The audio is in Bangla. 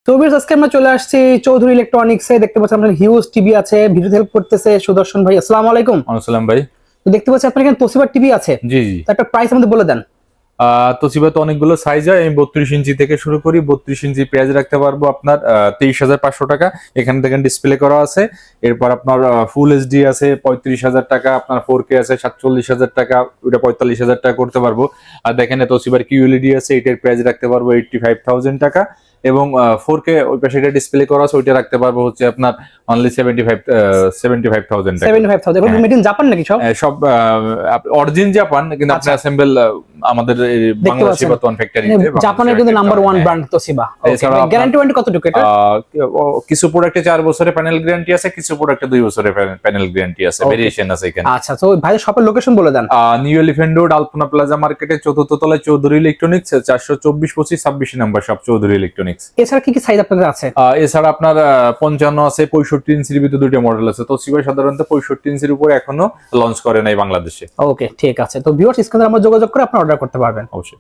তো ভিউয়ার্স, আজকে আমরা চলে আসছি চৌধুরী ইলেকট্রনিক্সে। দেখতে পাচ্ছেন আপনার হিউজ টিভি আছে, ভিডিওতে হেল্প করতেছে সুদর্শন ভাই। আসসালামু আলাইকুম। আসসালাম ভাই। তো দেখতে পাচ্ছি আপনার এখানে তোশিবা টিভি আছে। জি জি। তো একটা প্রাইস আমাদের বলে দেন। তোশিবা তো অনেকগুলো সাইজ হয়, আমি 32 ইঞ্চি থেকে শুরু করি। 32 ইঞ্চি পেঁয়াজ রাখতে পারবো আপনার 23,500 টাকা, এখানে দেখেন ডিসপ্লে করা আছে। এরপর আপনার ফুল এইচডি আছে 35,000 টাকা, আপনার 4K আছে 47,000 টাকা, ওটা 45,000 টাকা করতে পারবো। আর দেখেন তোশিবার কিউএলইডি আছে, এটার পেঁয়াজ রাখতে পারবো 85,000 টাকা। এবং 4K ওই পাশে এটা ডিসপ্লে করা আছে, ওইটা রাখতে পারবো হচ্ছে আপনার অনলি 75,000 টাকা। 75,000 এগুলো মেড ইন জাপান নাকি সব? সব অরিজিন জাপান, কিন্তু আপনি অ্যাসেম্বল আমাদের বাংলাদেশি বর্তমান ফ্যাক্টরিতে। জাপানের কিন্তু number 1 brand Toshiba. Guarantee warranty কতটুকু এটা? কিছু প্রোডাক্টে 4 বছরের প্যানেল গ্যারান্টি আছে, কিছু প্রোডাক্টে 2 বছরের প্যানেল গ্যারান্টি আছে, ভেরিয়েশন আছে এখানে। আচ্ছা, তো ভাই শপের লোকেশন বলে দেন। নিউ এলিফ্যান্ট রোড, আলপনা প্লাজা মার্কেটে 4th তলায় Chowdhury electronics, 424-25-26 number shop Chowdhury electronics. এছাড়া কি কি সাইজ আপনাদের আছে? এছাড়া আপনার 55 আছে, 65 ইঞ্চির ভিতরে দুটো মডেল আছে। তোশিবা সাধারণত 65 ইঞ্চির উপরে এখনো লঞ্চ করে নাই বাংলাদেশে। ওকে, ঠিক আছে। তো ভিউয়ার্স, স্ক্রিনে আমরা যোগাযোগ করে আপনি অর্ডার করতে পারবেন। অবশ্যই।